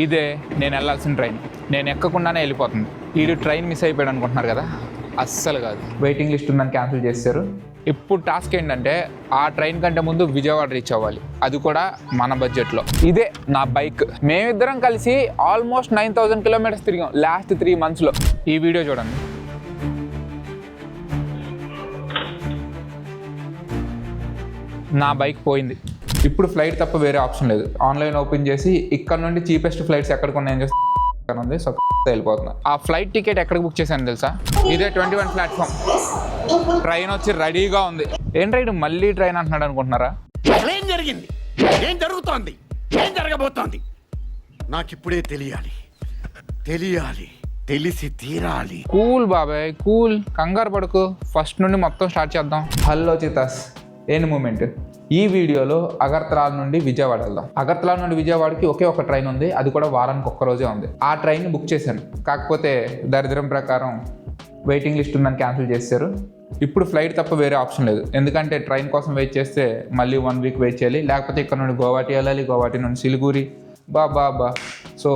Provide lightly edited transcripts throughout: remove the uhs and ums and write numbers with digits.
ఇదే నేను వెళ్ళాల్సిన ట్రైన్. నేను ఎక్కకుండానే వెళ్ళిపోతుంది. వీడు ట్రైన్ మిస్ అయిపోయాడు అనుకుంటున్నారు కదా, అస్సలు కాదు. వెయిటింగ్ లిస్ట్ ఉందని క్యాన్సిల్ చేశారు. ఇప్పుడు టాస్క్ ఏంటంటే ఆ ట్రైన్ కంటే ముందు విజయవాడ రీచ్ అవ్వాలి, అది కూడా మన బడ్జెట్లో. ఇదే నా బైక్. మేమిద్దరం కలిసి ఆల్మోస్ట్ 9000 కిలోమీటర్స్ తిరిగాం లాస్ట్ 3 monthsలో. ఈ వీడియో చూడండి. నా బైక్ పోయింది. ఇప్పుడు ఫ్లైట్ తప్ప వేరే ఆప్షన్ లేదు. ఆన్లైన్ ఓపెన్ చేసి ఇక్కడ నుండి చీపెస్ట్ ఫ్లైట్స్ ఎక్కడికి ఉన్నాయని చేస్తే ఉంది. సో వెళ్ళిపోతున్నా. ఆ ఫ్లైట్ టికెట్ ఎక్కడికి బుక్ చేశాను తెలుసా? ఇదే 21 ప్లాట్ఫామ్. ట్రైన్ వచ్చి రెడీగా ఉంది. ఏం రైడ్ మళ్ళీ ట్రైన్ అంటున్నాడు అనుకుంటున్నారా? ఏం జరిగింది? ఏం జరుగుతోంది? ఏం జరగబోతోంది? నాకిప్పుడే తెలియాలి. తెలిసి తీరాలి. కూల్ బాబాయ్, కూల్. కంగారు పడుకు. ఫస్ట్ నుండి మొత్తం స్టార్ట్ చేద్దాం. హలో చితాస్, ఏం మూమెంట్. ఈ వీడియోలో అగర్తలా నుండి విజయవాడ వెళ్దాం. అగర్తలా నుండి విజయవాడకి ఒకే ఒక ట్రైన్ ఉంది, అది కూడా వారానికి ఒక్క రోజే ఉంది. ఆ ట్రైన్ బుక్ చేశాను. కాకపోతే దరిద్రం ప్రకారం వెయిటింగ్ లిస్ట్ ఉందని క్యాన్సిల్ చేశారు. ఇప్పుడు ఫ్లైట్ తప్ప వేరే ఆప్షన్ లేదు. ఎందుకంటే ట్రైన్ కోసం వెయిట్ చేస్తే మళ్ళీ 1 week వెయిట్ చేయాలి. లేకపోతే ఇక్కడ నుండి గోవాటి వెళ్ళాలి, గోవాటి నుండి సిలిగురి. బాబా. సో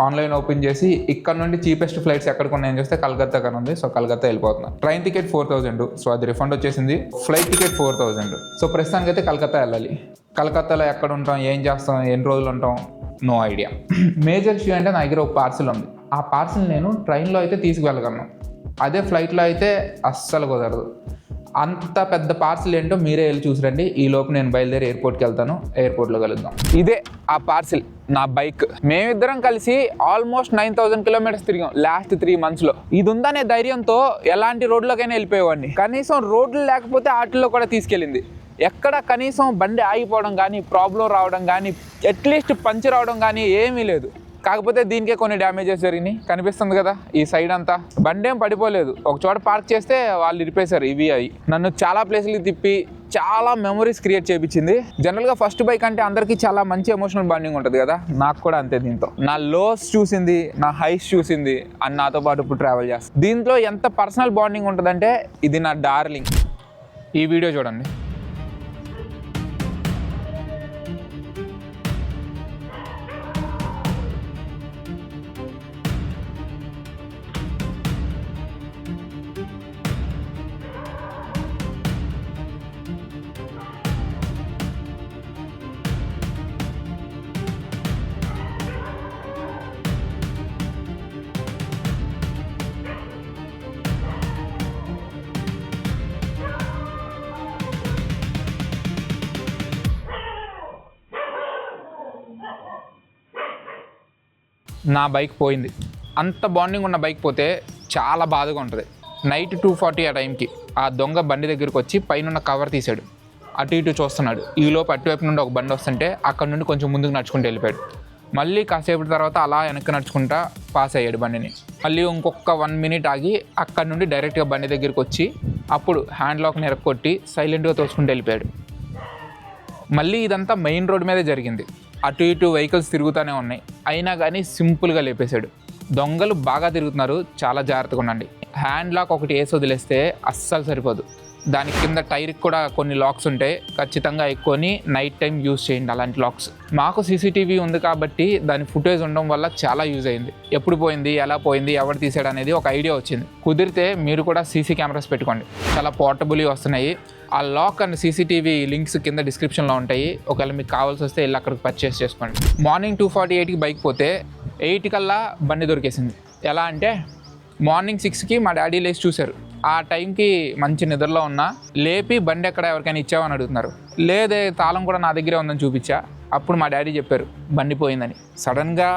ఆన్లైన్ ఓపెన్ చేసి ఇక్కడ నుండి చీపెస్ట్ ఫ్లైట్స్ ఎక్కడికి ఉన్నాయని చూస్తే కలకత్తా కానీ ఉంది. సో కలకత్తా వెళ్ళిపోతున్నా. Train ticket 4000. సో అది రిఫండ్ వచ్చేసింది. Flight ticket 4000. సో ప్రస్తుతానికి అయితే కలకత్తా వెళ్ళాలి. కలకత్తాలో ఎక్కడ ఉంటాం, ఏం చేస్తాం, ఎన్ని రోజులు ఉంటాం, నో ఐడియా. మేజర్ ఇష్యూ అంటే నా దగ్గర ఒక పార్సిల్ ఉంది. ఆ పార్సిల్ నేను ట్రైన్లో అయితే తీసుకువెళ్ళగలను, అదే ఫ్లైట్లో అయితే అస్సలు కుదరదు. అంత పెద్ద పార్సిల్ ఏంటో మీరే వెళ్ళి చూసిరండి. ఈ లోపు నేను బయలుదేరి ఎయిర్పోర్ట్కి వెళ్తాను. ఎయిర్పోర్ట్లో కలుద్దాం. ఇదే ఆ పార్సిల్, నా బైక్. మేమిద్దరం కలిసి ఆల్మోస్ట్ 9000 కిలోమీటర్స్ తిరిగాం లాస్ట్ 3 monthsలో. ఇది ఉందనే ధైర్యంతో ఎలాంటి రోడ్లోకైనా వెళ్ళిపోయేవాడిని. కనీసం రోడ్లు లేకపోతే ఆటల్లో కూడా తీసుకెళ్ళింది. ఎక్కడ కనీసం బండి ఆగిపోవడం కానీ, ప్రాబ్లం రావడం కానీ, అట్లీస్ట్ పంచర్ అవడం కానీ ఏమీ లేదు. కాకపోతే దీనికే కొన్ని డ్యామేజెస్ జరిగినాయి. కనిపిస్తుంది కదా ఈ సైడ్ అంతా. బండి ఏం పడిపోలేదు, ఒక చోట పార్క్ చేస్తే వాళ్ళు ఇరిపేశారు. ఇవి అవి నన్ను చాలా ప్లేస్లకి తిప్పి చాలా మెమరీస్ క్రియేట్ చేయించింది. జనరల్గా ఫస్ట్ బైక్ అంటే అందరికీ చాలా మంచి ఎమోషనల్ బాండింగ్ ఉంటుంది కదా, నాకు కూడా అంతే. దీంతో నా లోస్ చూసింది, నా హైస్ చూసింది, అని నాతో పాటు ఇప్పుడు ట్రావెల్ చేస్తాను. దీంట్లో ఎంత పర్సనల్ బాండింగ్ ఉంటుందంటే ఇది నా డార్లింగ్. ఈ వీడియో చూడండి. నా బైక్ పోయింది. అంత బాండింగ్ ఉన్న బైక్ పోతే చాలా బాధగా ఉంటుంది. నైట్ 2:40 ఆ టైంకి ఆ దొంగ బండి దగ్గరికి వచ్చి పైన కవర్ తీశాడు. అటు ఇటు చూస్తున్నాడు. ఈలోపు అటువైపు నుండి ఒక బండి వస్తుంటే అక్కడ నుండి కొంచెం ముందుకు నడుచుకుంటూ వెళ్ళిపోయాడు. మళ్ళీ కాసేపటి తర్వాత అలా వెనక్కి నడుచుకుంటా పాస్ అయ్యాడు బండిని. మళ్ళీ ఇంకొక 1 minute ఆగి అక్కడ నుండి డైరెక్ట్గా బండి దగ్గరికి వచ్చి అప్పుడు హ్యాండ్ లాక్ని ఎరక్కొట్టి సైలెంట్గా తోసుకుంటూ వెళ్ళిపోయాడు. మళ్ళీ ఇదంతా మెయిన్ రోడ్ మీదే జరిగింది. అటు ఇటు వెహికల్స్ తిరుగుతూనే ఉన్నాయి, అయినా కానీ సింపుల్గా లేపేశాడు. దొంగలు బాగా తిరుగుతున్నారు, చాలా జాగ్రత్తగా ఉండండి. హ్యాండ్ లాక్ ఒకటి వేసి వదిలేస్తే అస్సలు సరిపోదు. దాని కింద టైర్కి కూడా కొన్ని లాక్స్ ఉంటాయి, ఖచ్చితంగా ఎక్కువని నైట్ టైం యూజ్ చేయండి అలాంటి లాక్స్. మాకు సీసీటీవీ ఉంది కాబట్టి దాని ఫుటేజ్ ఉండడం వల్ల చాలా యూజ్ అయింది. ఎప్పుడు పోయింది, ఎలా పోయింది, ఎవరు తీసాడు అనేది ఒక ఐడియా వచ్చింది. కుదిరితే మీరు కూడా సీసీ కెమెరాస్ పెట్టుకోండి, చాలా పోర్టబుల్ వస్తున్నాయి. ఆ లాక్ అండ్ సీసీటీవీ లింక్స్ కింద డిస్క్రిప్షన్లో ఉంటాయి. ఒకవేళ మీకు కావాల్సి వస్తే వెళ్ళి అక్కడికి పర్చేస్ చేసుకోండి. మార్నింగ్ 2:48కి బైక్ పోతే 8 కల్లా బండి దొరికేసింది. ఎలా అంటే మార్నింగ్ 6కి మా డాడీ లేచి చూశారు. ఆ టైంకి మంచి నిద్రలో ఉన్నా, లేపి బండి ఎక్కడ ఎవరికైనా ఇచ్చావని అడుగుతున్నారు. లేదే, తాళం కూడా నా దగ్గరే ఉందని చూపించా. అప్పుడు మా డాడీ చెప్పారు బండి పోయిందని. సడన్గా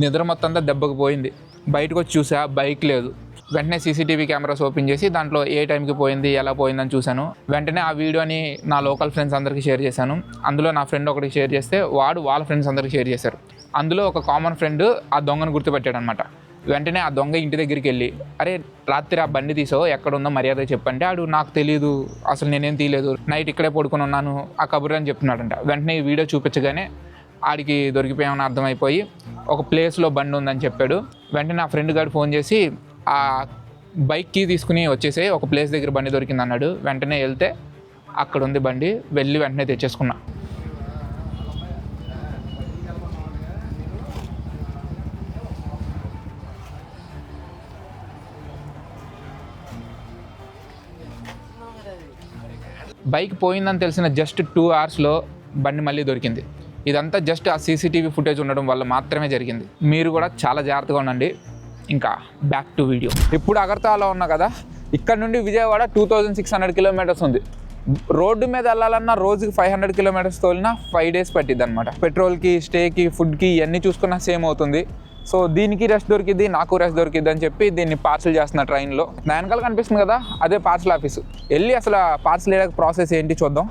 నిద్ర మొత్తం అంతా దెబ్బకు పోయింది. బయటకు వచ్చి చూసా, బైక్ లేదు. వెంటనే సీసీటీవీ కెమెరాస్ ఓపెన్ చేసి దాంట్లో ఏ టైంకి పోయింది, ఎలా పోయిందని చూశాను. వెంటనే ఆ వీడియోని నా లోకల్ ఫ్రెండ్స్ అందరికీ షేర్ చేశాను. అందులో నా ఫ్రెండ్ ఒకరికి షేర్ చేస్తే వాడు వాళ్ళ ఫ్రెండ్స్ అందరికీ షేర్ చేశారు. అందులో ఒక కామన్ ఫ్రెండ్ ఆ దొంగను గుర్తుపెట్టాడు అనమాట. వెంటనే ఆ దొంగ ఇంటి దగ్గరికి వెళ్ళి, అరే రాత్రి ఆ బండి తీసావు, ఎక్కడుందో మర్యాద చెప్పంటే, ఆడు నాకు తెలియదు, అసలు నేనేం తీయలేదు, నైట్ ఇక్కడే పడుకుని ఉన్నాను, ఆ కబుర్రు అని చెప్తున్నాడంట. వెంటనే ఈ వీడియో చూపించగానే ఆడికి దొరికిపోయామని అర్థమైపోయి ఒక ప్లేస్లో బండి ఉందని చెప్పాడు. వెంటనే నా ఫ్రెండ్ గారు ఫోన్ చేసి ఆ బైక్కి తీసుకుని వచ్చేసి ఒక ప్లేస్ దగ్గర బండి దొరికింది అన్నాడు. వెంటనే వెళ్తే అక్కడ ఉంది బండి. వెళ్ళి వెంటనే తెచ్చేసుకున్నా. బైక్ పోయిందని తెలిసిన జస్ట్ 2 అవర్స్లో బండి మళ్ళీ దొరికింది. ఇదంతా జస్ట్ ఆ సీసీటీవీ ఫుటేజ్ ఉండడం వల్ల మాత్రమే జరిగింది. మీరు కూడా చాలా జాగ్రత్తగా ఉండండి. ఇంకా బ్యాక్ టు వీడియో. ఇప్పుడు అగర్తలాలో ఉన్నా కదా, ఇక్కడ నుండి విజయవాడ 2600 కిలోమీటర్స్ ఉంది. రోడ్డు మీద వెళ్ళాలన్నా రోజుకి 500 కిలోమీటర్స్ తోలినా 5 days పట్టిద్ది అనమాట. పెట్రోల్కి, స్టేకి, ఫుడ్కి ఇవన్నీ చూసుకున్నా సేమ్ అవుతుంది. సో దీనికి రెస్ట్ దొరికిద్ది, నాకు రెస్ట్ దొరికిద్ది అని చెప్పి దీన్ని పార్సల్ చేస్తున్న ట్రైన్లో. నా వెనకాల కనిపిస్తుంది కదా, అదే పార్సల్ ఆఫీసు. వెళ్ళి అసలు పార్సల్ వేయడానికి ప్రాసెస్ ఏంటి చూద్దాం.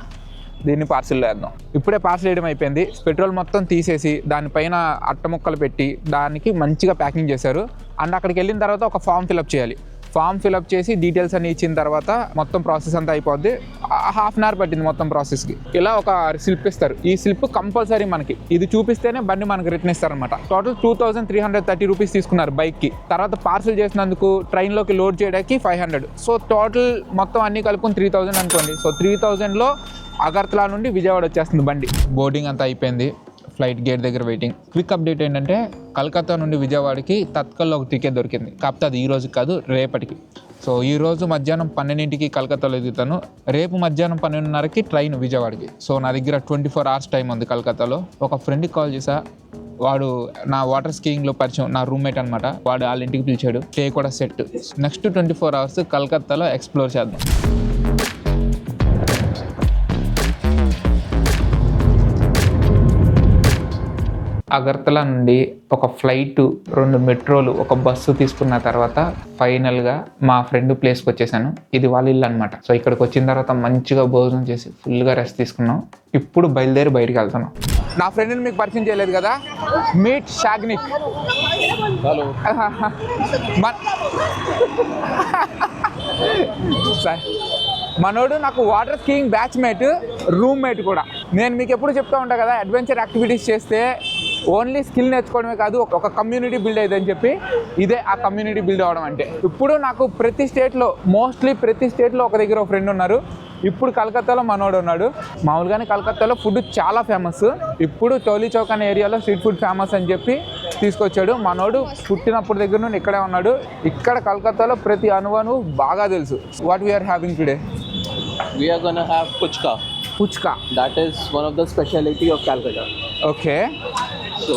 దీన్ని పార్సల్ వేద్దాం. ఇప్పుడే పార్సల్ వేయడం అయిపోయింది. పెట్రోల్ మొత్తం తీసేసి దానిపైన అట్ట ముక్కలు పెట్టి దానికి మంచిగా ప్యాకింగ్ చేశారు. అండ్ అక్కడికి వెళ్ళిన తర్వాత ఒక ఫామ్ ఫిలప్ చేయాలి. ఫామ్ ఫిలప్ చేసి డీటెయిల్స్ అన్ని ఇచ్చిన తర్వాత మొత్తం ప్రాసెస్ అంతా అయిపోద్ది. 1/2 hour పట్టింది మొత్తం ప్రాసెస్కి. ఇలా ఒక స్లిప్ ఇస్తారు. ఈ స్లిప్ కంపల్సరీ మనకి ఇది చూపిస్తేనే బండి మనకి రిటర్న్ ఇస్తారనమాట. టోటల్ 2330 రూపీస్ తీసుకున్నారు బైక్కి. తర్వాత పార్సల్ చేసినందుకు ట్రైన్లోకి లోడ్ చేయడానికి 500. సో టోటల్ మొత్తం అన్ని కలుపుకొని 3000 అనుకోండి. సో 3000లో అగర్తలా నుండి విజయవాడ వచ్చేస్తుంది బండి. బోర్డింగ్ అంతా అయిపోయింది. ఫ్లైట్ గేట్ దగ్గర వెయిటింగ్. క్విక్ అప్డేట్ ఏంటంటే కలకత్తా నుండి విజయవాడకి తత్కల్లో ఒక టికెట్ దొరికింది. కాకపోతే అది ఈ రోజు కాదు, రేపటికి. సో ఈ రోజు మధ్యాహ్నం 12ంటికి కలకత్తాలో ఎదుగుతాను. రేపు మధ్యాహ్నం 12:30కి ట్రైన్ విజయవాడకి. సో నా దగ్గర 24 hours టైం ఉంది కలకత్తాలో. ఒక ఫ్రెండ్కి కాల్ చేసా. వాడు నా వాటర్ స్కీయింగ్లో పరిచయం, నా రూమ్మేట్ అనమాట. వాడు వాళ్ళ ఇంటికి పిలిచాడు. స్టే కూడా సెట్. నెక్స్ట్ 24 hours కలకత్తాలో ఎక్స్ప్లోర్ చేద్దాం. అగర్తలా నుండి ఒక ఫ్లైట్, 2 మెట్రోలు, ఒక బస్సు తీసుకున్న తర్వాత ఫైనల్గా మా ఫ్రెండ్ ప్లేస్కి వచ్చేసాను. ఇది వాళ్ళ ఇల్లు అనమాట. సో ఇక్కడికి వచ్చిన తర్వాత మంచిగా భోజనం చేసి ఫుల్గా రెస్ట్ తీసుకున్నాం. ఇప్పుడు బయలుదేరి బయటికి వెళ్తున్నాం. నా ఫ్రెండ్ని మీకు పరిచయం చేయలేదు కదా, మీట్ షాగ్నిక్. హలో. మనోడు నాకు వాటర్ స్కీయింగ్ బ్యాచ్మేట్, రూమ్మేట్ కూడా. నేను మీకు ఎప్పుడు చెప్తా ఉంటా కదా, అడ్వెంచర్ యాక్టివిటీస్ చేస్తే ఓన్లీ స్కిల్ నేర్చుకోవడమే కాదు, ఒక కమ్యూనిటీ బిల్డ్ అయ్యిందని చెప్పి ఇదే ఆ కమ్యూనిటీ బిల్డ్ అవ్వడం అంటే. ఇప్పుడు నాకు మోస్ట్లీ ప్రతి స్టేట్లో ఒక దగ్గర ఒక ఫ్రెండ్ ఉన్నారు. ఇప్పుడు కలకత్తాలో మనోడు ఉన్నాడు. మామూలుగానే కలకత్తాలో ఫుడ్ చాలా ఫేమస్. ఇప్పుడు టోలీ చౌక్ అనే ఏరియాలో స్ట్రీట్ ఫుడ్ ఫేమస్ అని చెప్పి తీసుకొచ్చాడు. మనోడు పుట్టినప్పుడు దగ్గర నుండి ఇక్కడే ఉన్నాడు. ఇక్కడ కలకత్తాలో ప్రతి అణువను బాగా తెలుసు. What we're having today? We are gonna have puchka. Puchka. That is one of the specialty of Calcutta. Okay. So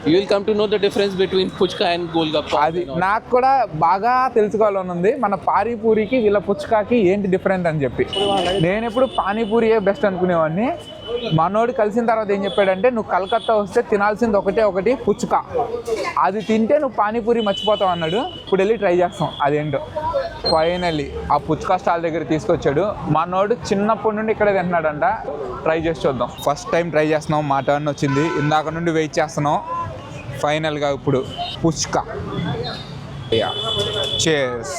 you will come to know the difference between puchka and golgappa. అది నాకు కూడా బాగా తెలుసుకోవాలని ఉంది. మన పానీపూరికి వీళ్ళ పుచ్కాకి ఏంటి డిఫరెంట్ అని చెప్పి. నేను ఎప్పుడు పానీపూరియే బెస్ట్ అనుకునేవాడిని. మనోడు కలిసిన తర్వాత ఏం చెప్పాడంటే, నువ్వు కలకత్తా వస్తే తినాల్సింది ఒకటి పుచ్కా. అది తింటే నువ్వు పానీపూరి మర్చిపోతావు అన్నాడు. ఇప్పుడు వెళ్ళి ట్రై చేస్తాం అదేంటో. ఫైనల్లీ ఆ పుచ్కా స్టాల్ దగ్గర తీసుకొచ్చాడు. మనోడు చిన్నప్పటి నుండి ఇక్కడే తింటున్నాడంట. ట్రై చేసి చూద్దాం. ఫస్ట్ టైం ట్రై చేస్తున్నాం. మా టర్న్ వచ్చింది. ఇందాక నుండి వెయిట్ చేస్తున్నాం. ఫైనల్గా ఇప్పుడు పుచ్కా. చేర్స్.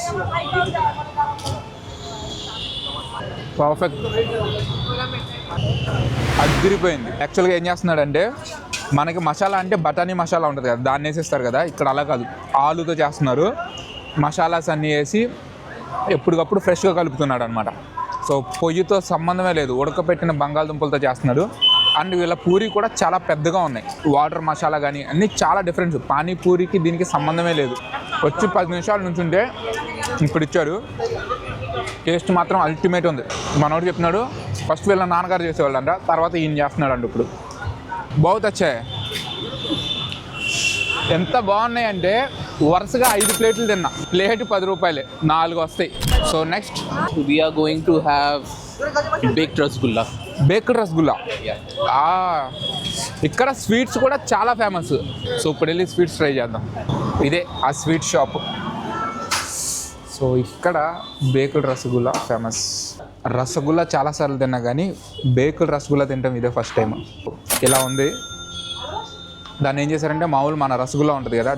పర్ఫెక్ట్. అదిరిపోయింది. యాక్చువల్గా ఏం చేస్తున్నాడంటే, మనకి మసాలా అంటే బఠానీ మసాలా ఉంటుంది కదా, దాన్ని వేసేస్తారు కదా. ఇక్కడ అలా కాదు, ఆలుతో చేస్తున్నారు. మసాలాస్ అన్నీ వేసి ఎప్పటికప్పుడు ఫ్రెష్గా కలుపుతున్నాడు అనమాట. సో పొయ్యితో సంబంధమే లేదు, ఉడకపెట్టిన బంగాళదుంపలతో చేస్తున్నాడు. అండ్ వీళ్ళ పూరి కూడా చాలా పెద్దగా ఉన్నాయి. వాటర్ మసాలా కానీ అన్నీ చాలా డిఫరెన్స్. పానీపూరికి దీనికి సంబంధమే లేదు. వచ్చి 10 నిమిషాల నుంచి ఉంటే ఇప్పుడు ఇచ్చారు. టేస్ట్ మాత్రం అల్టిమేట్ ఉంది. మనోడు చెప్తున్నాడు ఫస్ట్ వీళ్ళ నాన్నగారు చేసేవాళ్ళంట, తర్వాత ఈయన చేస్తున్నాడు అంట. ఇప్పుడు బహుత్ వచ్చాయి. ఎంత బాగున్నాయంటే వరుసగా 5 ప్లేట్లు తిన్నా. ప్లేట్ 10 రూపాయలే, 4 వస్తాయి. So next We are going to have baked rasgulla. Baked rasgulla. ఇక్కడ స్వీట్స్ కూడా చాలా ఫేమస్. సో ఇప్పుడు వెళ్ళి స్వీట్స్ ట్రై చేద్దాం. ఇదే ఆ స్వీట్ షాప్. సో ఇక్కడ బేక్డ్ రసగుల్లా ఫేమస్. రసగుల్లా చాలాసార్లు తిన్నా కానీ బేక్డ్ రసగుల్లా తింటాం ఇదే ఫస్ట్ టైం. ఇలా ఉంది. దాన్ని ఏం చేశారంటే, మామూలు మన రసగుల్లా ఉంటుంది కదా,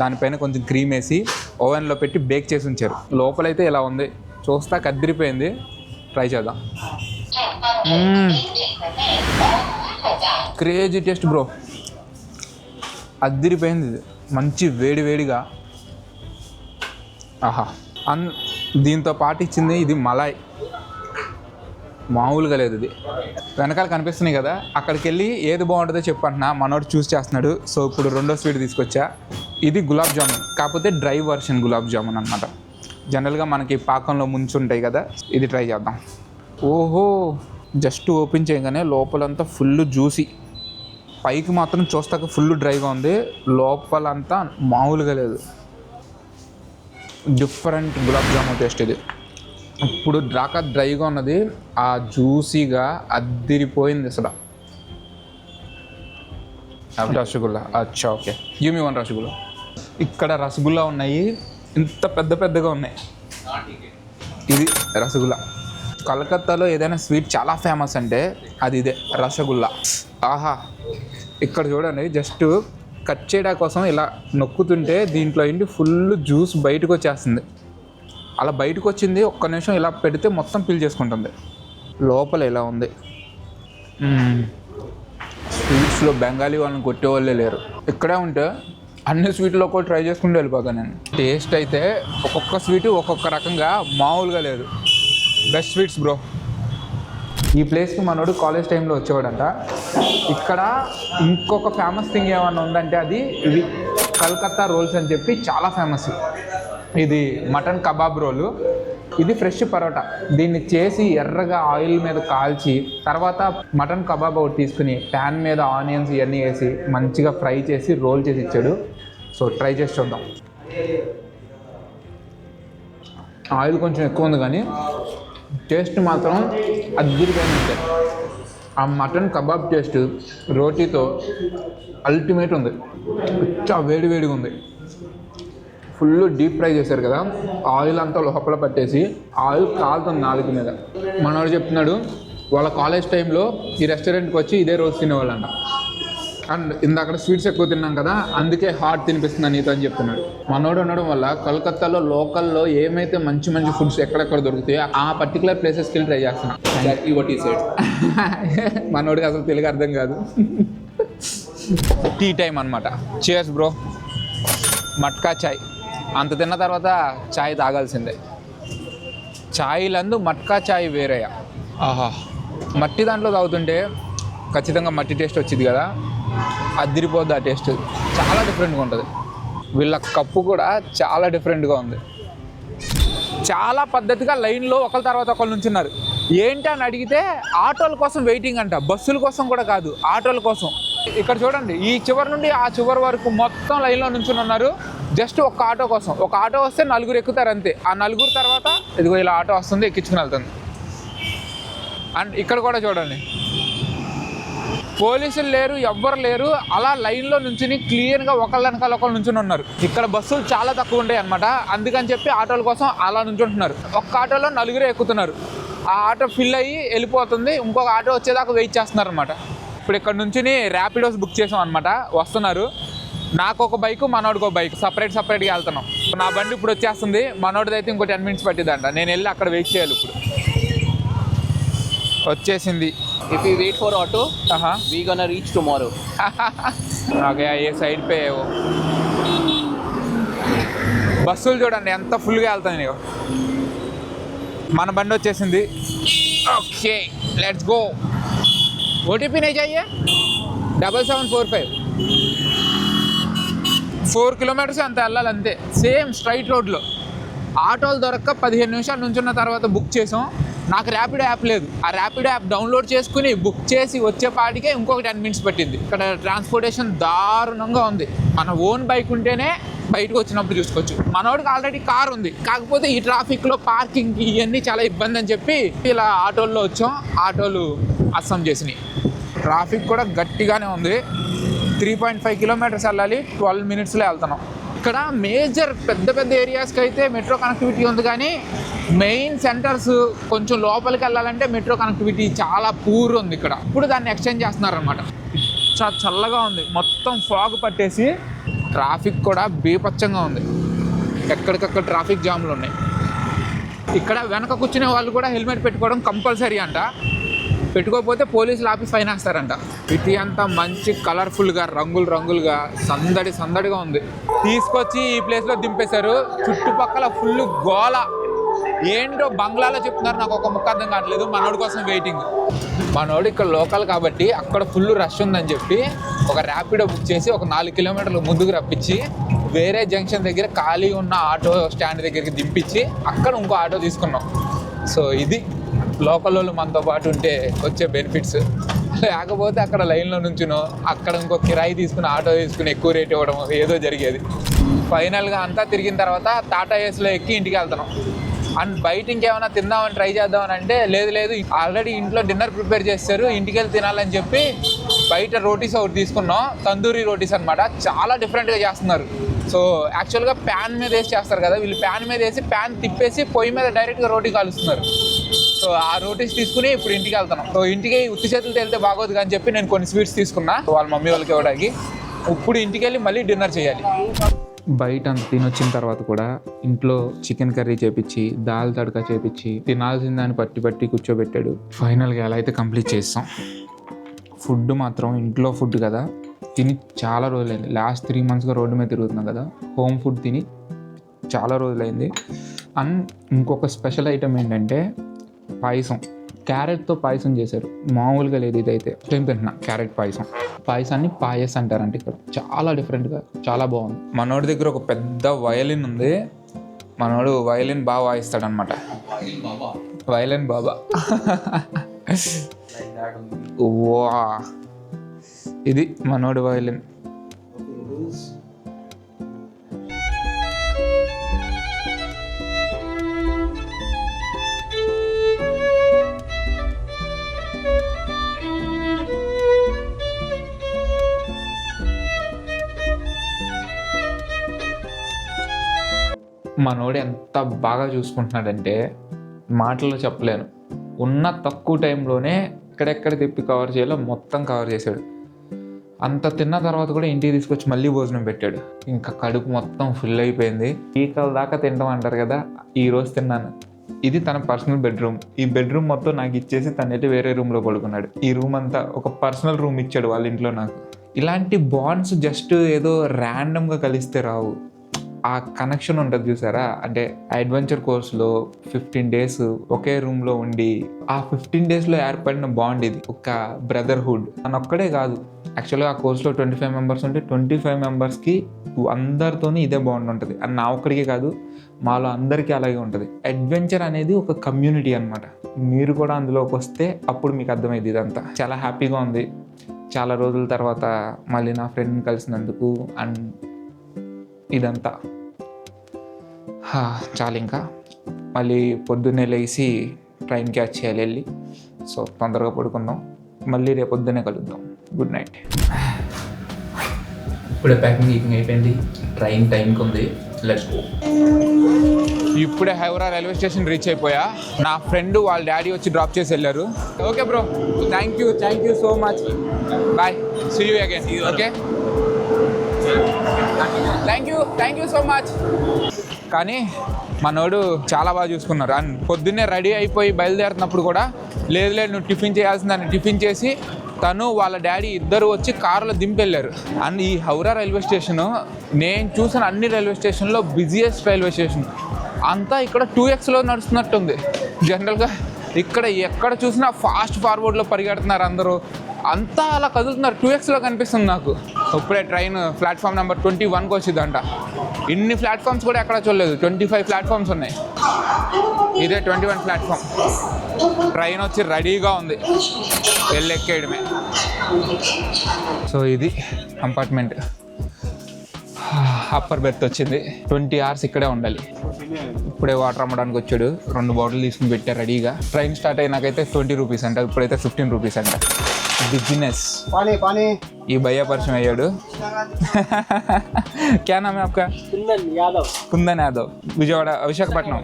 దానిపైన కొంచెం క్రీమ్ వేసి ఓవెన్లో పెట్టి బేక్ చేసి ఉంచారు. లోపలైతే ఇలా ఉంది. చూస్తా కదిరిపోయింది. ట్రై చేద్దాం. Crazy taste bro. అదిరిపోయింది. ఇది మంచి వేడిగా. ఆహా. దీంతో పాటు ఇచ్చింది ఇది మలాయ్. మామూలుగా లేదు ఇది. వెనకాల కనిపిస్తున్నాయి కదా, అక్కడికి వెళ్ళి ఏది బాగుంటుందో చెప్పంటున్నా. మనోడు చూస్ చేస్తున్నాడు. సో ఇప్పుడు రెండో స్వీట్ తీసుకొచ్చా. ఇది గులాబ్ జామున్, కాకపోతే డ్రై వర్షన్ గులాబ్ జామున్ అనమాట. జనరల్గా మనకి పాకంలో ముంచి ఉంటాయి కదా, ఇది ట్రై చేద్దాం. ఓహో, జస్ట్ ఓపెన్ చేయగానే లోపలంతా ఫుల్ జ్యూసీ, పైకి మాత్రం చూస్తాక ఫుల్ డ్రైగా ఉంది, లోపలంతా మామూలుగా లేదు. డిఫరెంట్ గులాబ్ జామున్ టేస్ట్ ఇది. ఇప్పుడు దాకా డ్రైగా ఉన్నది, ఆ జ్యూసీగా అద్దిరిపోయింది అసలు. రసగుల్లా, అచ్చా okay, give me one rasgulla. ఇక్కడ రసగుల్లా ఉన్నాయి, ఇంత పెద్ద పెద్దగా ఉన్నాయి. ఇది రసగుల్లా. కలకత్తాలో ఏదైనా స్వీట్ చాలా ఫేమస్ అంటే అది ఇదే, రసగుల్లా. ఆహా, ఇక్కడ చూడండి, జస్ట్ కట్ చేయడా కోసం ఇలా నొక్కుతుంటే దీంట్లో ఏంటి ఫుల్ జ్యూస్ బయటకు వచ్చేస్తుంది. అలా బయటకు వచ్చింది, ఒక్క నిమిషం ఇలా పెడితే మొత్తం ఫిల్ చేసుకుంటుంది. లోపల ఇలా ఉంది. స్వీట్స్లో బెంగాలీ వాళ్ళని కొట్టేవాళ్ళే లేరు. ఇక్కడే ఉంటే అన్ని స్వీట్లో కూడా ట్రై చేసుకుంటూ వెళ్ళిపోతాను నేను. టేస్ట్ అయితే ఒక్కొక్క స్వీటు ఒక్కొక్క రకంగా మామూలుగా లేదు. Best sweets bro. ఈ ప్లేస్కి మనోడు కాలేజ్ టైంలో వచ్చేవాడంట. ఇక్కడ ఇంకొక ఫేమస్ థింగ్ ఏమన్నా ఉందంటే అది ఇవి కలకత్తా రోల్స్ అని చెప్పి చాలా ఫేమస్. ఇది మటన్ కబాబ్ రోలు, ఇది ఫ్రెష్ పరోటా. దీన్ని చేసి ఎర్రగా ఆయిల్ మీద కాల్చి తర్వాత మటన్ కబాబ్ ఒకటి తీసుకుని ప్యాన్ మీద ఆనియన్స్ ఇవన్నీ వేసి మంచిగా ఫ్రై చేసి రోల్ చేసి ఇచ్చాడు. సో ట్రై చేసి చూద్దాం. ఆయిల్ కొంచెం ఎక్కువ ఉంది కానీ టేస్ట్ మాత్రం అద్భుతమైన ఉంటుంది. ఆ మటన్ కబాబ్ టేస్ట్ రోటీతో అల్టిమేట్ ఉంది. చాలా వేడివేడిగా ఉంది. ఫుల్ డీప్ ఫ్రై చేశారు కదా, ఆయిల్ అంతా లోపల పట్టేసి ఆయిల్ కాలుతుంది నాలుగు మీద. మనోడు చెప్తున్నాడు వాళ్ళ కాలేజ్ టైంలో ఈ రెస్టారెంట్కి వచ్చి ఇదే రోజు తినేవాళ్ళంట. అండ్ ఇందాక స్వీట్స్ ఎక్కువ తిన్నాం కదా, అందుకే హాట్ తినిపిస్తున్నాను నీతో అని చెప్తున్నాడు. మనోడు ఉండడం వల్ల కలకత్తాలో లోకల్లో ఏమైతే మంచి మంచి ఫుడ్స్ ఎక్కడెక్కడ దొరుకుతాయో ఆ పర్టికులర్ ప్లేసెస్కి వెళ్ళి ట్రై చేస్తున్నాను. మనోడికి అసలు తెలుగు అర్థం కాదు. టీ టైం అనమాట. Cheers bro. మట్కా చాయ్. అంత తిన్న తర్వాత చాయ్ తాగాల్సిందే. చాయ్లందు మట్కా చాయ్ వేరేయా. ఆహా, మట్టి దాంట్లో తాగుతుంటే ఖచ్చితంగా మట్టి టేస్ట్ వచ్చింది కదా, అదిరిపోద్ది ఆ టేస్ట్. చాలా డిఫరెంట్గా ఉంటుంది. వీళ్ళ కప్పు కూడా చాలా డిఫరెంట్గా ఉంది. చాలా పద్ధతిగా లైన్లో ఒకరి తర్వాత ఒకరు నుంచున్నారు. ఏంటి అని అడిగితే ఆటోల కోసం వెయిటింగ్ అంట, బస్సుల కోసం కూడా కాదు, ఆటోల కోసం. ఇక్కడ చూడండి, ఈ చివరి నుండి ఆ చివరి వరకు మొత్తం లైన్లో నుంచుని ఉన్నారు జస్ట్ ఒక ఆటో కోసం. ఒక ఆటో వస్తే నలుగురు ఎక్కుతారు అంతే. ఆ నలుగురు తర్వాత ఇదిగో ఇలా ఆటో వస్తుంది, ఎక్కించుకుని వెళ్తుంది. అండ్ ఇక్కడ కూడా చూడండి, పోలీసులు లేరు, ఎవ్వరు లేరు, అలా లైన్లో నుంచుని క్లియర్గా ఒకళ్ళ వెనకాల ఒకళ్ళు నుంచుని ఉన్నారు. ఇక్కడ బస్సులు చాలా తక్కువ ఉంటాయి అనమాట, అందుకని చెప్పి ఆటోల కోసం అలా నుంచుంటున్నారు. ఒక్క ఆటోలో నలుగురే ఎక్కుతున్నారు. ఆ ఆటో ఫిల్ అయ్యి వెళ్ళిపోతుంది, ఇంకొక ఆటో వచ్చేదాకా వెయిట్ చేస్తున్నారు అనమాట. ఇప్పుడు ఇక్కడ నుంచి ర్యాపిడోస్ బుక్ చేసాం అనమాట, వస్తున్నారు. నాకు ఒక బైక్, మనోడికి ఒక బైక్, సపరేట్గా వెళ్తున్నాం. నా బండి ఇప్పుడు వచ్చేస్తుంది, మనోడిది అయితే ఇంకో 10 minutes పట్టిందంట. నేను వెళ్ళి అక్కడ వెయిట్ చేయాలి. ఇప్పుడు వచ్చేసింది. If we wait for auto, we gonna reach tomorrow. Okay, A side pay బస్సులు చూడండి ఎంత ఫుల్గా వెళ్తాయి. నీకు మన బండి వచ్చేసింది. Okay, let's go. ఓటీపీ नहीं चाहिए? 7745. 4 kilometers అంత వెళ్ళాలి అంతే, సేమ్ స్ట్రైట్ రోడ్లో. ఆటోలు దొరక్క 15 నిమిషాల నుంచున్న తర్వాత బుక్ చేసాం. నాకు ర్యాపిడో యాప్ లేదు. ఆ ర్యాపిడో యాప్ డౌన్లోడ్ చేసుకుని బుక్ చేసి వచ్చేపాటికే ఇంకొక 10 minutes పట్టింది. ఇక్కడ ట్రాన్స్పోర్టేషన్ దారుణంగా ఉంది. మన ఓన్ బైక్ ఉంటేనే బయటకు వచ్చినప్పుడు చూసుకోవచ్చు. మనోడికి ఆల్రెడీ కార్ ఉంది, కాకపోతే ఈ ట్రాఫిక్లో పార్కింగ్ ఇవన్నీ చాలా ఇబ్బంది అని చెప్పి ఇలా ఆటోల్లో వచ్చాం. ఆటోలు అస్సం చేసినాయి. ట్రాఫిక్ కూడా గట్టిగానే ఉంది. 3.5 kilometers వెళ్ళాలి, 12 minutesలో వెళ్తున్నాం. ఇక్కడ మేజర్ పెద్ద ఏరియాస్కి అయితే మెట్రో కనెక్టివిటీ ఉంది, కానీ మెయిన్ సెంటర్స్ కొంచెం లోపలికి వెళ్ళాలంటే మెట్రో కనెక్టివిటీ చాలా పూర్ ఉంది ఇక్కడ. ఇప్పుడు దాన్ని ఎక్స్టెండ్ చేస్తున్నారనమాట. చాలా చల్లగా ఉంది, మొత్తం ఫాగ్ పట్టేసి ట్రాఫిక్ కూడా బీపచ్చంగా ఉంది. ఎక్కడికక్కడ ట్రాఫిక్ జామ్లు ఉన్నాయి. ఇక్కడ వెనక కూర్చునే వాళ్ళు కూడా హెల్మెట్ పెట్టుకోవడం కంపల్సరీ అంట. పెట్టుకోకపోతే పోలీసులు ఆపి ఫైన్ వేస్తారంట. సిటీ అంతా మంచి కలర్ఫుల్గా రంగులుగా సందడిగా ఉంది. తీసుకొచ్చి ఈ ప్లేస్లో దింపేశారు. చుట్టుపక్కల ఫుల్ గోల. ఏంటో బంగ్లాలో చెప్తున్నారు, నాకు ఒక ముక్క అర్థం కావట్లేదు. మనోడి కోసం వెయిటింగ్. మనోడు ఇక్కడ లోకల్ కాబట్టి అక్కడ ఫుల్ రష్ ఉందని చెప్పి ఒక ర్యాపిడో బుక్ చేసి ఒక 4 kilometers ముందుకు రప్పించి వేరే జంక్షన్ దగ్గర ఖాళీ ఉన్న ఆటో స్టాండ్ దగ్గరికి దింపించి అక్కడ ఇంకో ఆటో తీసుకున్నాం. సో ఇది లోకల్ వాళ్ళు మనతో పాటు ఉంటే వచ్చే బెనిఫిట్స్. లేకపోతే అక్కడ లైన్లో నుంచునో అక్కడ ఇంకో కిరాయి తీసుకుని ఆటో తీసుకుని ఎక్కువ రేట్ ఇవ్వడం ఏదో జరిగేది. ఫైనల్గా అంతా తిరిగిన తర్వాత టాటా ఏస్లో ఎక్కి ఇంటికి వెళ్తున్నాం. అండ్ బయట ఇంకేమైనా తిందామని ట్రై చేద్దామని అంటే లేదు ఆల్రెడీ ఇంట్లో డిన్నర్ ప్రిపేర్ చేస్తారు, ఇంటికి వెళ్ళి తినాలని చెప్పి బయట రోటీస్ ఒకటి తీసుకున్నాం. తందూరి రోటీస్ అనమాట, చాలా డిఫరెంట్గా చేస్తున్నారు. సో యాక్చువల్గా ప్యాన్ మీద వేసి చేస్తారు కదా, వీళ్ళు ప్యాన్ మీద వేసి ప్యాన్ తిప్పేసి పొయ్యి మీద డైరెక్ట్గా రోటీ కాలుస్తున్నారు. సో ఆ రోటీస్ తీసుకుని ఇప్పుడు ఇంటికి వెళ్తున్నాం. సో ఇంటికి ఉత్తి చేతులతో వెళ్తే బాగోదు అని చెప్పి నేను కొన్ని స్వీట్స్ తీసుకున్నా వాళ్ళ మమ్మీ వాళ్ళకి ఇవ్వడానికి. ఇప్పుడు ఇంటికి వెళ్ళి మళ్ళీ డిన్నర్ చేయాలి. బయట అంత తినొచ్చిన తర్వాత కూడా ఇంట్లో చికెన్ కర్రీ చేపించి దాల్ తడకా చేపించి తినాల్సిన దాన్ని పట్టి కూర్చోబెట్టాడు. ఫైనల్గా ఎలా అయితే కంప్లీట్ చేస్తాం. ఫుడ్ మాత్రం ఇంట్లో ఫుడ్ కదా, తిని చాలా రోజులైంది. లాస్ట్ 3 monthsగా రోడ్డు మీద తిరుగుతున్నాం కదా, హోమ్ ఫుడ్ తిని చాలా రోజులైంది. అండ్ ఇంకొక స్పెషల్ ఐటమ్ ఏంటంటే పాయసం. క్యారెట్తో పాయసం చేశారు, మామూలుగా లేదు. ఇదైతే టైం తింటున్నా క్యారెట్ పాయసాన్ని పాయస్ అంటారంటే ఇక్కడ. చాలా డిఫరెంట్గా చాలా బాగుంది. మనోడి దగ్గర ఒక పెద్ద వయలిన్ ఉంది, మనోడు వయలిన్ బాగా వాయిస్తాడనమాట. వయలిన్ బాబా. వా, ఇది మనోడి వయలిన్. మనోడు ఎంత బాగా చూసుకుంటున్నాడంటే మాటల్లో చెప్పలేను. ఉన్న తక్కువ టైంలోనే ఎక్కడెక్కడ తిప్పి కవర్ చేయాలో మొత్తం కవర్ చేశాడు. అంత తిన్న తర్వాత కూడా ఇంటికి తీసుకొచ్చి మళ్ళీ భోజనం పెట్టాడు. ఇంకా కడుపు మొత్తం ఫుల్ అయిపోయింది. ఈకల దాకా తింటాం అంటారు కదా, ఈరోజు తిన్నాను. ఇది తన పర్సనల్ బెడ్రూమ్. ఈ బెడ్రూమ్ మొత్తం నాకు ఇచ్చేసి తనైతే వేరే రూమ్లో పడుకున్నాడు. ఈ రూమ్ అంతా ఒక పర్సనల్ రూమ్ ఇచ్చాడు వాళ్ళ ఇంట్లో నాకు. ఇలాంటి బాండ్స్ జస్ట్ ఏదో ర్యాండమ్గా కలిస్తే రావు. ఆ కనెక్షన్ ఉంటుంది చూసారా, అంటే అడ్వెంచర్ కోర్స్లో 15 days ఒకే రూమ్లో ఉండి ఆ 15 daysలో ఏర్పడిన బాండ్ ఇది. ఒక బ్రదర్హుడ్. ఒక్కడే కాదు, యాక్చువల్గా ఆ కోర్స్లో 25 members ఉంటే 25 membersకి అందరితోనే ఇదే బాండ్ ఉంటుంది. అది నా ఒక్కడికే కాదు, మాలో అందరికీ అలాగే ఉంటుంది. అడ్వెంచర్ అనేది ఒక కమ్యూనిటీ అనమాట. మీరు కూడా అందులోకి వస్తే అప్పుడు మీకు అర్థమైంది ఇదంతా. చాలా హ్యాపీగా ఉంది. చాలా రోజుల తర్వాత మళ్ళీ నా ఫ్రెండ్ని కలిసినందుకు అండ్ ఇదంతా చాలు. ఇంకా మళ్ళీ పొద్దున్నే లేచి ట్రైన్ క్యాచ్ చేయాలి వెళ్ళి. సో తొందరగా పడుకుందాం, మళ్ళీ రేపు పొద్దున్నే కలుద్దాం. Good night. ఇప్పుడే ప్యాకింగ్ అయిపోయింది, ట్రైన్ టైంకి ఉంది. Let's go. ఇప్పుడే హైదరా రైల్వే స్టేషన్ రీచ్ అయిపోయా. నా ఫ్రెండ్ వాళ్ళ డాడీ వచ్చి డ్రాప్ చేసి వెళ్ళారు. Okay bro, thank you so much. Bye, see you again. Okay, thank you so much. కానీ మనోడు చాలా బాగా చూసుకున్నారు. అండ్ పొద్దున్నే రెడీ అయిపోయి బయలుదేరుతున్నప్పుడు కూడా లేదు నువ్వు టిఫిన్ చేయాల్సిందని టిఫిన్ చేసి తను వాళ్ళ డాడీ ఇద్దరు వచ్చి కారులో దింపెళ్ళారు. అండ్ ఈ హౌరా రైల్వే స్టేషను నేను చూసిన అన్ని రైల్వే స్టేషన్లో బిజియెస్ట్ రైల్వే స్టేషన్. అంతా ఇక్కడ 2xలో నడుస్తున్నట్టుంది. జనరల్గా ఇక్కడ ఎక్కడ చూసినా ఫాస్ట్ ఫార్వర్డ్లో పరిగెడుతున్నారు అందరూ, అంతా అలా కదులుతున్నారు. 2xలో కనిపిస్తుంది నాకు. ఇప్పుడే ట్రైన్ ప్లాట్ఫామ్ నెంబర్ 21కి వచ్చిందంట. ఇన్ని ప్లాట్ఫామ్స్ కూడా ఎక్కడ చూడలేదు. 25 ప్లాట్ఫామ్స్ ఉన్నాయి, ఇదే 21 ప్లాట్ఫామ్. ట్రైన్ వచ్చి రెడీగా ఉంది, వెళ్ళి ఎక్కేయడమే. సో ఇది కంపార్ట్మెంట్. అప్పర్ బెర్త్ వచ్చింది. 20 hours ఇక్కడే ఉండాలి. ఇప్పుడే వాటర్ అమ్మడానికి వచ్చాడు, 2 బాటిల్ తీసుకుని పెట్టారు రెడీగా. ట్రైన్ స్టార్ట్ అయినాకైతే 20 rupees అంట, ఇప్పుడైతే 15 rupees అంట. బిజినెస్. ఈ భయ్యా పరిచయం అయ్యాడు. క్యా నామ్ హై ఆప్కా? కుందన్ యాదవ్. విజయవాడ, విశాఖపట్నం,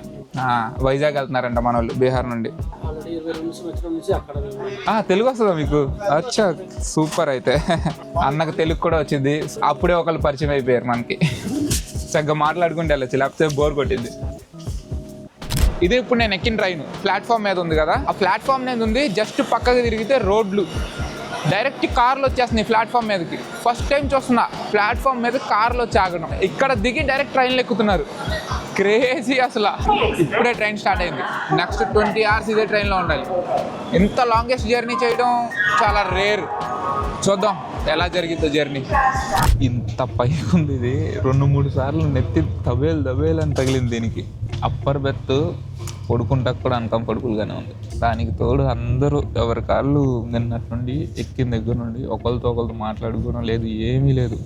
వైజాగ్ వెళ్తున్నారంట మన వాళ్ళు బీహార్ నుండి. తెలుగు వస్తుందా మీకు? అచ్చా, సూపర్. అయితే అన్నకు తెలుగు కూడా వచ్చింది. అప్పుడే ఒకళ్ళు పరిచయం అయిపోయారు మనకి. చక్కగా మాట్లాడుకుంటే వెళ్ళచ్చు, లేకపోతే బోర్ కొట్టింది. ఇది ఇప్పుడు నేను ఎక్కిన ట్రైన్ ప్లాట్ఫామ్ మీద ఉంది కదా, ఆ ప్లాట్ఫామ్ మీద ఉంది. జస్ట్ పక్కకి తిరిగితే రోడ్లు, డైరెక్ట్ కార్లు వచ్చేస్తున్నాయి ప్లాట్ఫామ్ మీదకి. ఫస్ట్ టైం చూస్తున్నా ప్లాట్ఫామ్ మీద కార్లు వచ్చి ఆగడం. ఇక్కడ దిగి డైరెక్ట్ ట్రైన్లు ఎక్కుతున్నారు. క్రేజీ అసలు. ఇప్పుడే ట్రైన్ స్టార్ట్ అయింది. నెక్స్ట్ 20 hours ఇదే ట్రైన్లో ఉండాలి. ఇంత లాంగెస్ట్ జర్నీ చేయడం చాలా రేర్. చూద్దాం ఎలా జరిగిద్దో జర్నీ. ఎంత పైకి ఉంది ఇది. 2-3 సార్లు నెత్తి దబేలు అని తగిలింది దీనికి. అప్పర్ బెర్త్ పడుకుంటాక కూడా అన్కంఫర్టబుల్గానే ఉంది. దానికి తోడు అందరూ ఎవరి కాళ్ళు నిన్నటి నుండి ఎక్కిన దగ్గర నుండి ఒకరితో మాట్లాడుకోవడం లేదు, ఏమీ లేదు.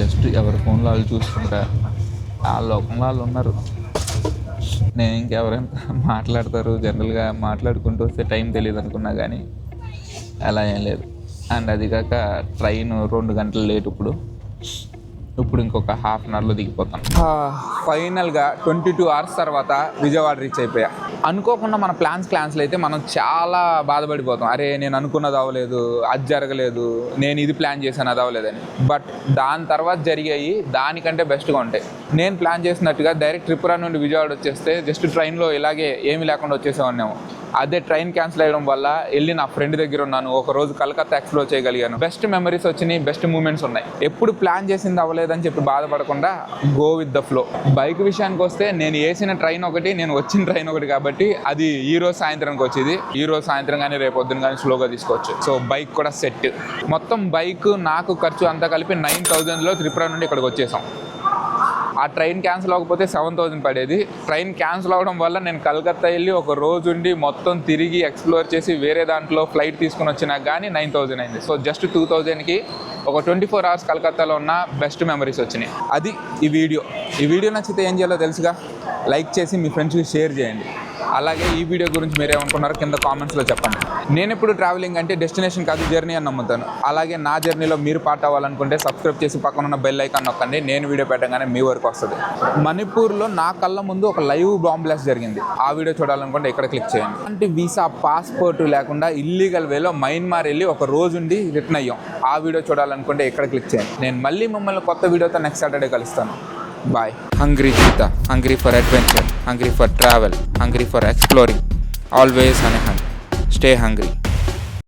జస్ట్ ఎవరి ఫోన్లో వాళ్ళు చూసుకుంటా ఆ లోకంలో వాళ్ళు ఉన్నారు. నేను ఇంకెవరైనా మాట్లాడతారు, జనరల్గా మాట్లాడుకుంటూ వస్తే టైం తెలియదు అనుకున్నా కానీ అలా ఏం లేదు. అండ్ అది కాక ట్రైన్ 2 గంటలు లేట్. ఇప్పుడు ఇంకొక హాఫ్ అన్ అవర్లో దిగిపోతాను. ఫైనల్గా 22 అవర్స్ తర్వాత విజయవాడ రీచ్ అయిపోయా. అనుకోకుండా మన ప్లాన్స్ అయితే మనం చాలా బాధపడిపోతాం. అరే నేను అనుకున్నది అవ్వలేదు, అది జరగలేదు, నేను ఇది ప్లాన్ చేశాను అది అవ్వలేదని. బట్ దాని తర్వాత జరిగాయి దానికంటే బెస్ట్గా ఉంటాయి. నేను ప్లాన్ చేసినట్టుగా డైరెక్ట్ త్రిపుర నుండి విజయవాడ వచ్చేస్తే జస్ట్ ట్రైన్లో ఇలాగే ఏమీ లేకుండా వచ్చేసేవాడినేమో. అదే ట్రైన్ క్యాన్సిల్ అయ్యడం వల్ల వెళ్ళి నా ఫ్రెండ్ దగ్గర ఉన్నాను, ఒక రోజు కలకత్తా ఎక్స్ప్లోర్ చేయగలిగాను. బెస్ట్ మెమరీస్ వచ్చినాయి, బెస్ట్ మూమెంట్స్ ఉన్నాయి. ఎప్పుడు ప్లాన్ చేసింది అవ్వలేదని చెప్పి బాధపడకుండా go with the flow. Bike విషయానికి వస్తే నేను వేసిన ట్రైన్ ఒకటి, నేను వచ్చిన ట్రైన్ ఒకటి కాబట్టి అది ఈ రోజు సాయంత్రానికి వచ్చేది. ఈ రోజు సాయంత్రం కానీ రేపు పొద్దున కానీ స్లోగా తీసుకోవచ్చు. సో బైక్ కూడా సెట్. మొత్తం బైక్ నాకు ఖర్చు అంతా కలిపి 9,000లో త్రిపుర నుండి ఇక్కడికి వచ్చేసాం. ఆ ట్రైన్ క్యాన్సిల్ అవ్వకపోతే 7,000 పడేది. ట్రైన్ క్యాన్సిల్ అవ్వడం వల్ల నేను కలకత్తా వెళ్ళి ఒక రోజు ఉండి మొత్తం తిరిగి ఎక్స్ప్లోర్ చేసి వేరే దాంట్లో ఫ్లైట్ తీసుకుని వచ్చినా కానీ 9,000 అయింది. సో జస్ట్ 2,000కి ఒక 24 అవర్స్ కలకత్తాలో ఉన్న బెస్ట్ మెమరీస్ వచ్చినాయి. అది ఈ వీడియో నచ్చితే ఏం చేయాలో తెలుసుగా, లైక్ చేసి మీ ఫ్రెండ్స్కి షేర్ చేయండి. అలాగే ఈ వీడియో గురించి మీరు ఏమనుకున్నారో కింద కామెంట్స్లో చెప్పండి. నేను ఇప్పుడు ట్రావెలింగ్ అంటే డెస్టినేషన్ కాదు, జర్నీ అని నమ్ముతాను. అలాగే నా జర్నీలో మీరు పార్ట్ అవ్వాలనుకుంటే సబ్స్క్రైబ్ చేసి పక్కన ఉన్న బెల్ ఐకాన్ నొక్కండి. నేను వీడియో పెట్టగానే మీ వరకు వస్తుంది. మణిపూర్లో నా కళ్ళ ముందు ఒక లైవ్ బాంబ్ బ్లాస్ట్ జరిగింది. ఆ వీడియో చూడాలనుకుంటే ఇక్కడ క్లిక్ చేయండి. అంటే వీసా పాస్పోర్ట్ లేకుండా ఇల్లీగల్ వేలో మయన్మార్ వెళ్ళి ఒక రోజు ఉండి రిటర్న్ అయ్యాం. ఆ వీడియో చూడాలనుకుంటే ఇక్కడ క్లిక్ చేయండి. నేను మళ్ళీ మిమ్మల్ని కొత్త వీడియోతో నెక్స్ట్ సాటర్డే కలుస్తాను. Bye. Hungry cheetah, hungry for adventure, hungry for travel, hungry for exploring. Always on a hunt. Stay hungry.